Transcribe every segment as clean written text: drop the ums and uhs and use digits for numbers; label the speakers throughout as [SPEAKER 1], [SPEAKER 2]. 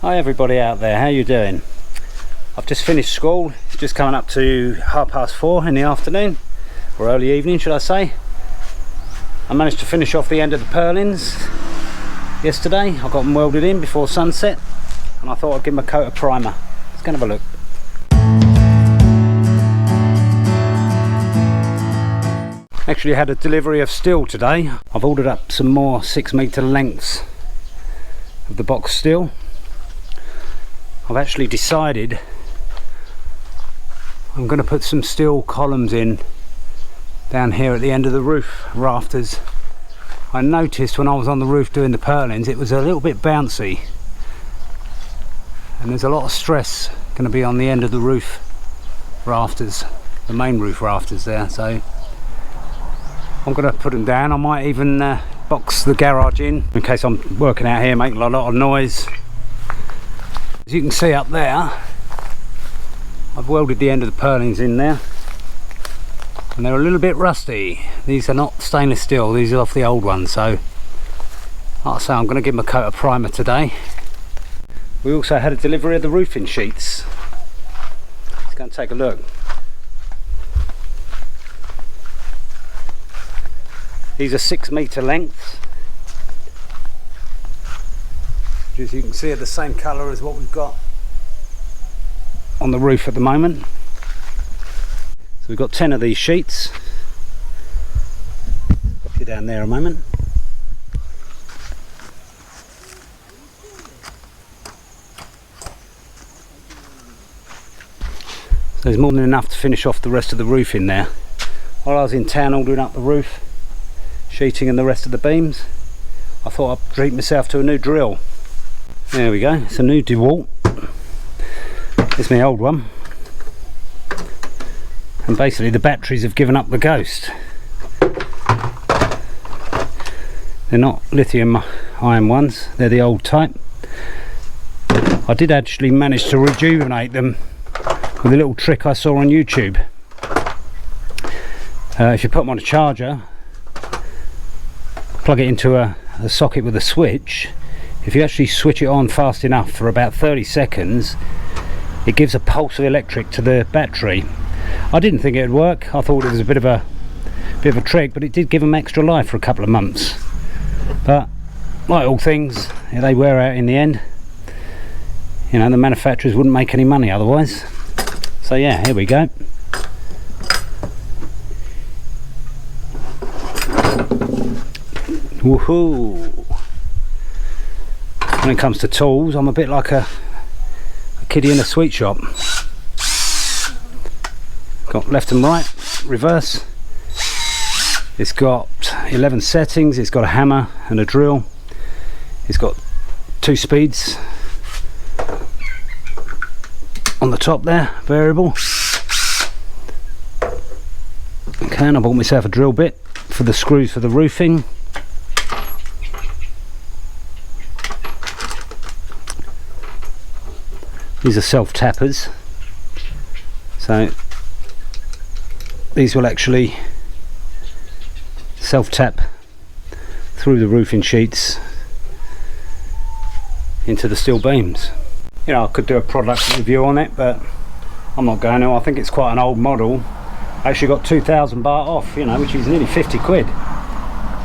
[SPEAKER 1] Hi everybody out there, how you doing? I've just finished school. It's just coming up to 4:30 in the afternoon, or early evening should I say. I managed to finish off the end of the purlins yesterday. I got them welded in before sunset and I thought I'd give them a coat of primer. Let's go and have a look. Actually had a delivery of steel today. I've ordered up some more 6 metre lengths of the box steel. I've actually decided I'm going to put some steel columns in down here at the end of the roof rafters. I noticed when I was on the roof doing the purlins it was a little bit bouncy and there's a lot of stress going to be on the end of the roof rafters, the main roof rafters there, so I'm going to put them down. I might even box the garage in case I'm working out here making a lot of noise. As you can see up there, I've welded the end of the purlins in there and they're a little bit rusty. These are not stainless steel, these are off the old ones, so like I say, I'm going to give them a coat of primer today. We also had a delivery of the roofing sheets. Let's go and take a look. These are 6 metre lengths, which as you can see are the same colour as what we've got on the roof at the moment. So we've got 10 of these sheets. Pop you down there a moment. So there's more than enough to finish off the rest of the roof in there. While I was in town ordering up the roof, sheeting and the rest of the beams, I thought I'd treat myself to a new drill. There we go, it's a new DeWalt. It's my old one. And basically the batteries have given up the ghost. They're not lithium ion ones, they're the old type. I did actually manage to rejuvenate them with a little trick I saw on YouTube. If you put them on a charger, plug it into a socket with a switch, if you actually switch it on fast enough for about 30 seconds, it gives a pulse of electric to the battery. I didn't think it would work. I thought it was a bit of a trick, but it did give them extra life for a couple of months. But like all things, they wear out in the end. You know, the manufacturers wouldn't make any money otherwise. So yeah, here we go. Woohoo! When it comes to tools, I'm a bit like a kiddie in a sweet shop. Got left and right, reverse. It's got 11 settings, it's got a hammer and a drill. It's got 2 speeds on the top there, variable. Okay, and I bought myself a drill bit for the screws for the roofing. These are self-tappers, so these will actually self-tap through the roofing sheets into the steel beams. You know, I could do a product review on it, but I'm not going to. I think it's quite an old model. I actually got 2,000 baht off, you know, which is nearly 50 quid.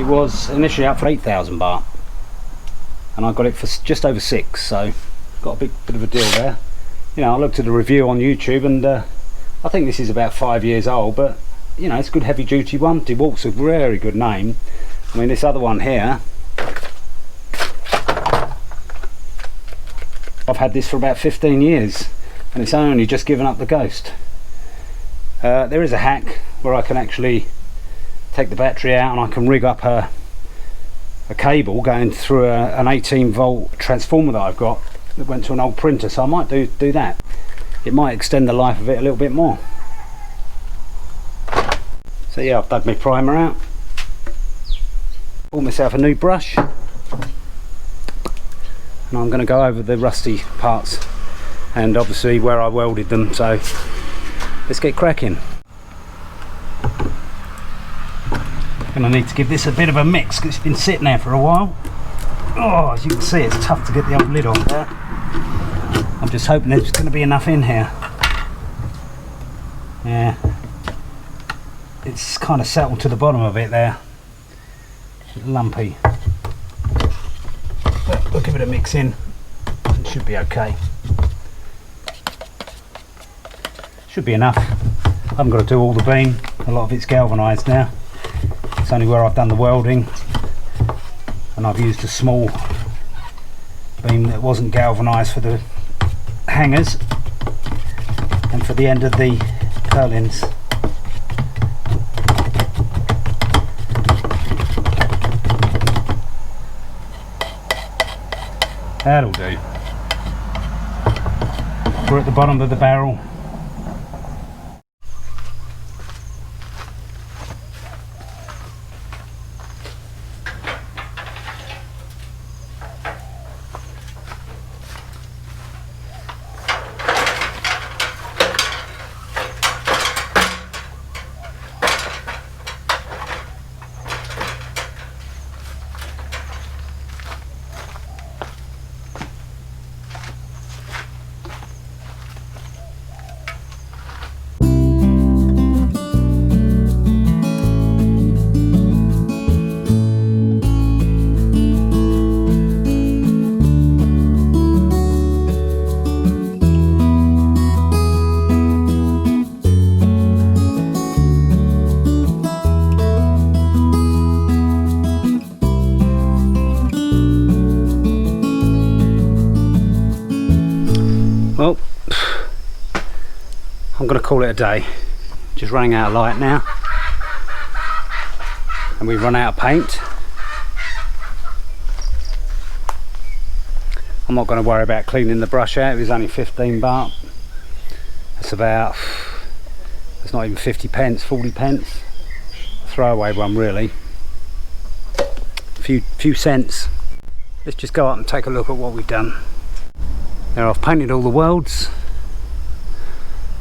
[SPEAKER 1] It was initially up for 8,000 baht and I got it for just over 6, so got a bit of a deal there. You know, I looked at the review on YouTube and I think this is about 5 years old, but you know, it's a good heavy duty one. DeWalt's a very good name. I mean, this other one here, I've had this for about 15 years and it's only just given up the ghost. There is a hack where I can actually take the battery out and I can rig up a cable going through an 18 volt transformer that I've got that went to an old printer, so I might do that. It might extend the life of it a little bit more. So yeah, I've dug my primer out, bought myself a new brush, and I'm going to go over the rusty parts and obviously where I welded them, so let's get cracking. Gonna need to give this a bit of a mix because it's been sitting there for a while. Oh, as you can see, it's tough to get the old lid off there. I'm just hoping there's going to be enough in here. Yeah, it's kind of settled to the bottom of it there. It's lumpy. But we'll give it a mix in. It should be okay. Should be enough. I haven't got to do all the beam. A lot of it's galvanised now. It's only where I've done the welding, and I've used a small beam that wasn't galvanised for the hangers and for the end of the purlins. That'll do. We're at the bottom of the barrel. Well, I'm going to call it a day. Just running out of light now, and we've run out of paint. I'm not going to worry about cleaning the brush out. It was only 15 baht. That's about, it's not even 50 pence, 40 pence. A throwaway one really. A few cents. Let's just go up and take a look at what we've done. Now I've painted all the welds.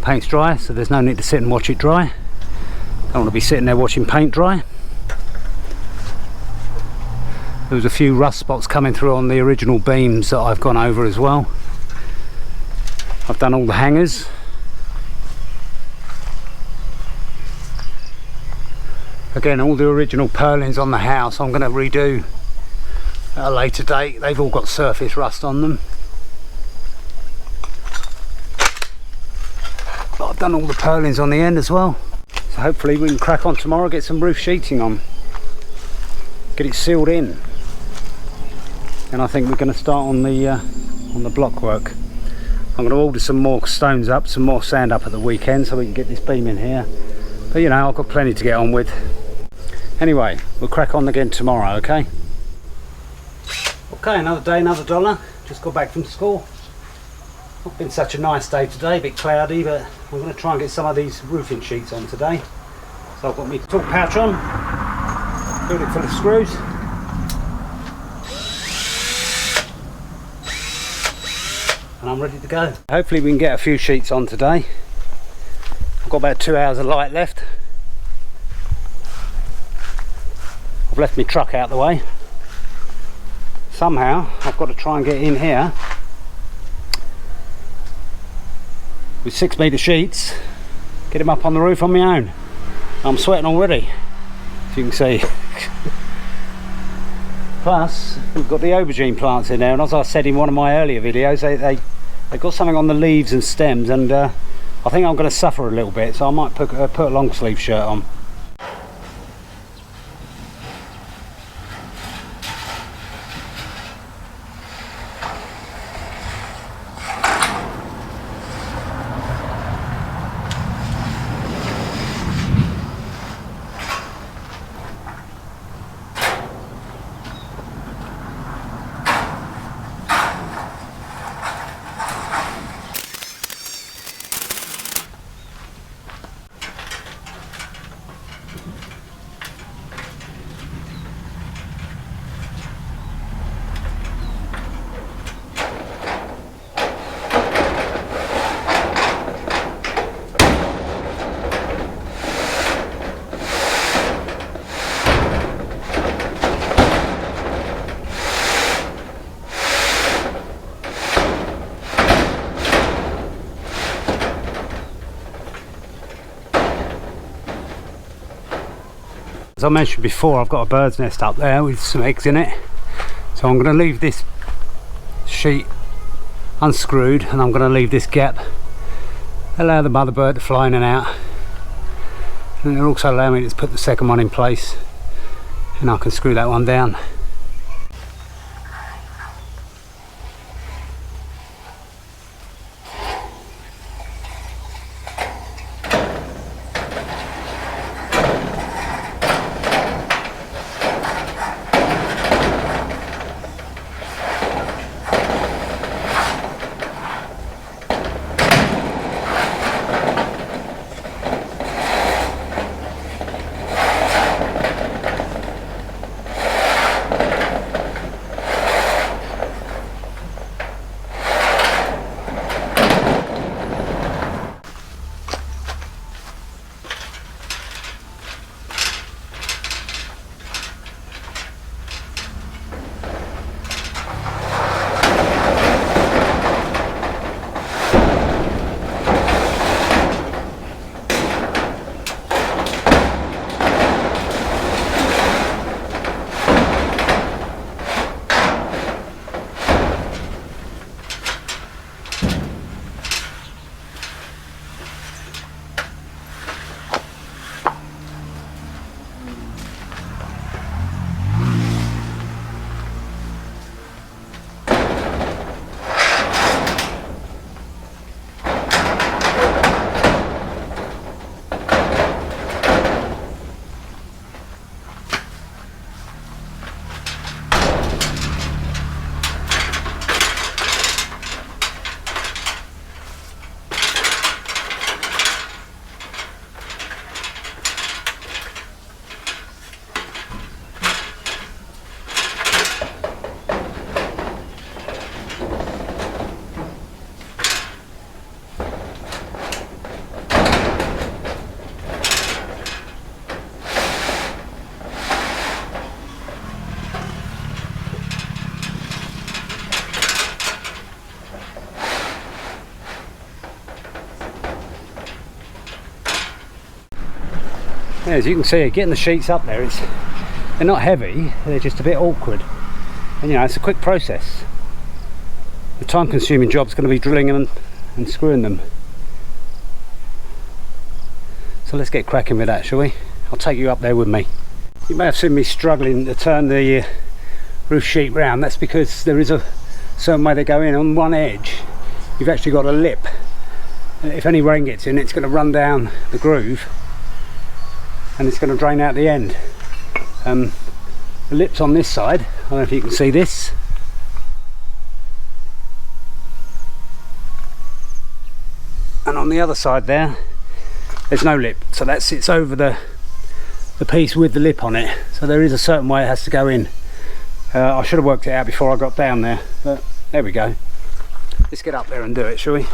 [SPEAKER 1] Paint's dry, so there's no need to sit and watch it dry. Don't want to be sitting there watching paint dry. There was a few rust spots coming through on the original beams that I've gone over as well. I've done all the hangers. Again, all the original purlins on the house I'm going to redo at a later date. They've all got surface rust on them. But I've done all the purlins on the end as well. So hopefully we can crack on tomorrow, get some roof sheeting on. Get it sealed in. And I think we're going to start on the block work. I'm going to order some more stones up, some more sand up at the weekend so we can get this beam in here. But you know, I've got plenty to get on with. Anyway, we'll crack on again tomorrow, okay? Okay, another day, another dollar. Just got back from school. Not been such a nice day today, a bit cloudy, but I'm going to try and get some of these roofing sheets on today. So I've got my torque pouch on, filled it full of screws. And I'm ready to go. Hopefully we can get a few sheets on today. I've got about 2 hours of light left. I've left my truck out the way. Somehow I've got to try and get in here with 6 metre sheets, get him up on the roof on my own. I'm sweating already, as you can see. Plus we've got the aubergine plants in there, and as I said in one of my earlier videos, they got something on the leaves and stems, and I think I'm going to suffer a little bit, so I might put a long sleeve shirt on. As I mentioned before, I've got a bird's nest up there with some eggs in it, so I'm going to leave this sheet unscrewed and I'm going to leave this gap, allow the mother bird to fly in and out, and it'll also allow me to put the second one in place and I can screw that one down. Yeah, as you can see, getting the sheets up there, they're not heavy, they're just a bit awkward, and you know, it's a quick process. The time consuming job is going to be drilling them and screwing them. So let's get cracking with that, shall we? I'll take you up there with me. You may have seen me struggling to turn the roof sheet round. That's because there is a certain way they go in. On one edge you've actually got a lip. If any rain gets in, it's going to run down the groove and it's going to drain out the end. The lip's on this side. I don't know if you can see this. And on the other side there's no lip, so that sits over the piece with the lip on it. So there is a certain way it has to go in. I should have worked it out before I got down there, but there we go. Let's get up there and do it, shall we?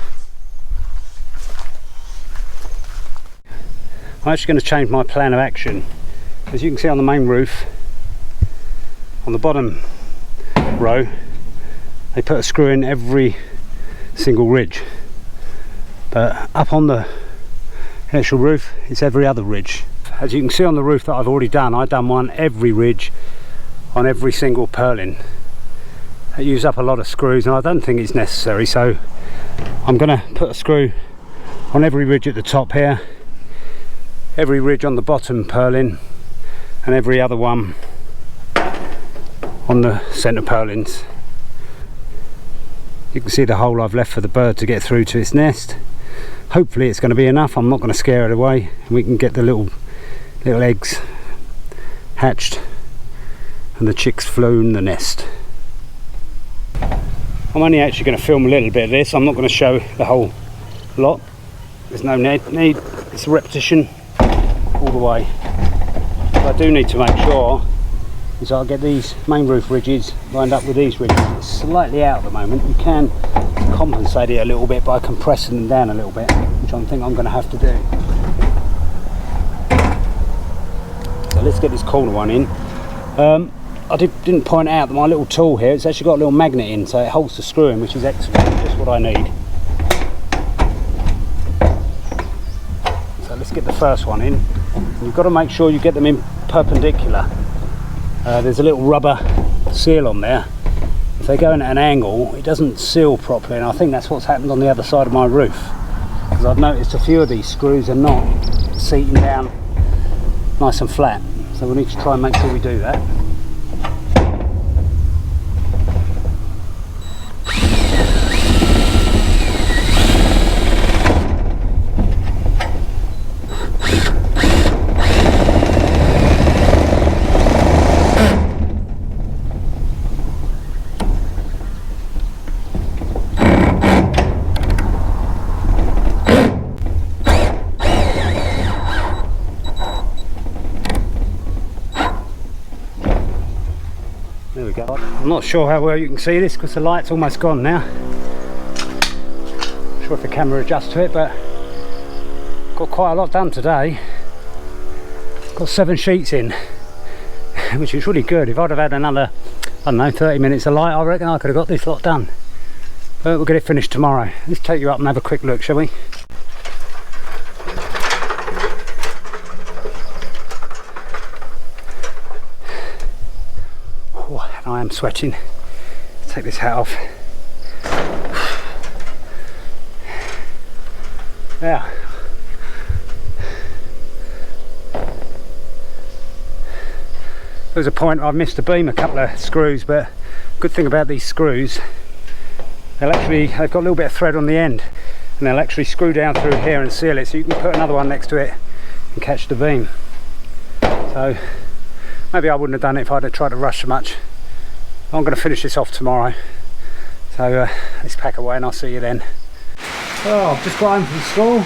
[SPEAKER 1] I'm actually going to change my plan of action. As you can see on the main roof, on the bottom row, they put a screw in every single ridge, but up on the actual roof it's every other ridge. As you can see on the roof that I've already done, I've done one every ridge on every single purlin. It used up a lot of screws and I don't think it's necessary, so I'm going to put a screw on every ridge at the top here, every ridge on the bottom purlin, and every other one on the centre purlins. You can see the hole I've left for the bird to get through to its nest. Hopefully it's going to be enough. I'm not going to scare it away, and we can get the little eggs hatched and the chicks flown the nest. I'm only actually going to film a little bit of this. I'm not going to show the whole lot. There's no need. It's a repetition all the way. What I do need to make sure is I'll get these main roof ridges lined up with these ridges. It's slightly out at the moment. You can compensate it a little bit by compressing them down a little bit, which I think I'm going to have to do. So let's get this corner one in. I didn't point out that my little tool here, it's actually got a little magnet in, so it holds the screw in, which is excellent, just what I need. So let's get the first one in. You've got to make sure you get them in perpendicular. There's a little rubber seal on there. If they go in at an angle, it doesn't seal properly, and I think that's what's happened on the other side of my roof, because I've noticed a few of these screws are not seating down nice and flat, so we need to try and make sure we do that. There we go. I'm not sure how well you can see this because the light's almost gone now. Not sure if the camera adjusts to it, but got quite a lot done today. Got 7 sheets in, which is really good. If I'd have had another, I don't know, 30 minutes of light, I reckon I could have got this lot done. But we'll get it finished tomorrow. Let's take you up and have a quick look, shall we? I am sweating. Let's take this hat off. Yeah. There was a point where I missed a beam, a couple of screws, but good thing about these screws, they've got a little bit of thread on the end, and they'll actually screw down through here and seal it, so you can put another one next to it and catch the beam. So maybe I wouldn't have done it if I'd have tried to rush so much. I'm going to finish this off tomorrow, so let's pack away and I'll see you then. Oh, I've just got home from school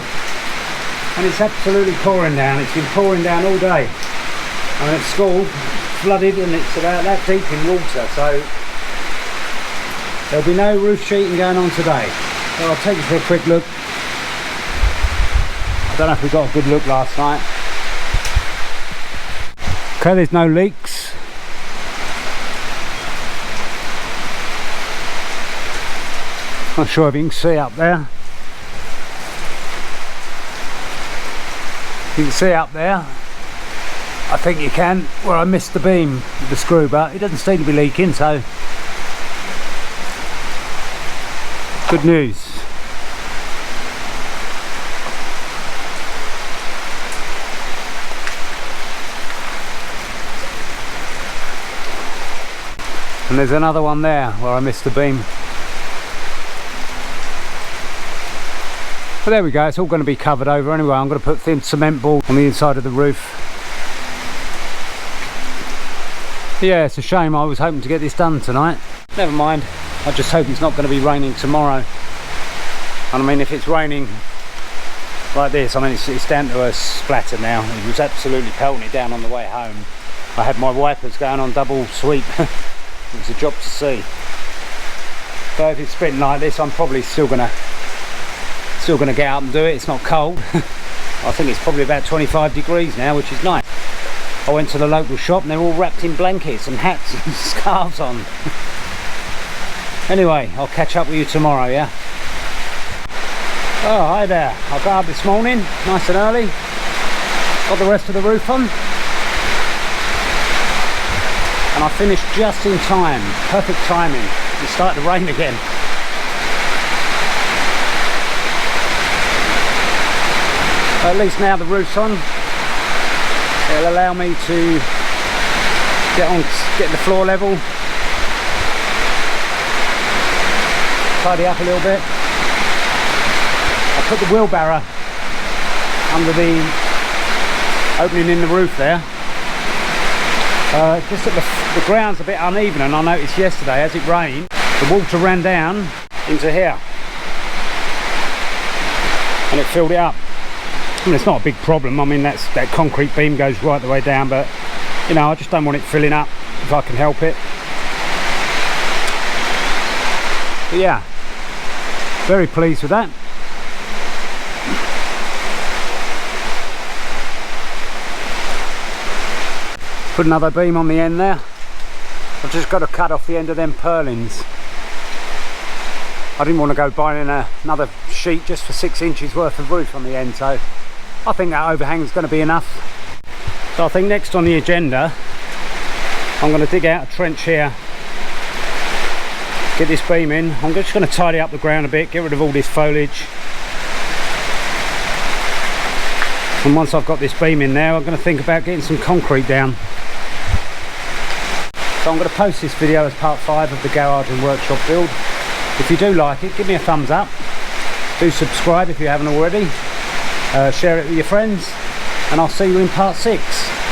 [SPEAKER 1] and it's absolutely pouring down. It's been pouring down all day. I'm at school, flooded, and it's about that deep in water, so there'll be no roof sheeting going on today. So I'll take you for a quick look. I don't know if we got a good look last night. Okay, there's no leaks. Not sure if you can see up there. You can see up there. I think you can, where I missed the beam with the screw, but it doesn't seem to be leaking, so good news. And there's another one there where I missed the beam. But there we go, it's all going to be covered over anyway. I'm going to put thin cement board on the inside of the roof. Yeah, it's a shame. I was hoping to get this done tonight. Never mind, I just hope it's not going to be raining tomorrow. And I mean, if it's raining like this, I mean, it's down to a splatter now. It was absolutely pelting it down on the way home. I had my wipers going on double sweep. It was a job to see. But if it's spitting like this, I'm probably still gonna get out and do it. It's not cold. I think it's probably about 25 degrees now, which is nice. I went to the local shop and they're all wrapped in blankets and hats and scarves on. Anyway, I'll catch up with you tomorrow, yeah? Oh, hi there. I got up this morning, nice and early. Got the rest of the roof on. And I finished just in time. Perfect timing. It started to rain again. At least now the roof's on, it'll allow me to get the floor level, tidy up a little bit. I put the wheelbarrow under the opening in the roof there. Just that the ground's a bit uneven, and I noticed yesterday as it rained, the water ran down into here and it filled it up. I mean, it's not a big problem. I mean, that concrete beam goes right the way down, but you know, I just don't want it filling up if I can help it. But yeah, very pleased with that. Put another beam on the end there. I've just got to cut off the end of them purlins. I didn't want to go buying another sheet just for 6 inches worth of roof on the end, so I think that overhang is going to be enough. So I think next on the agenda, I'm going to dig out a trench here, get this beam in. I'm just going to tidy up the ground a bit, get rid of all this foliage. And once I've got this beam in there, I'm going to think about getting some concrete down. So I'm going to post this video as part 5 of the garage and workshop build. If you do like it, give me a thumbs up. Do subscribe if you haven't already. Share it with your friends. And I'll see you in part 6.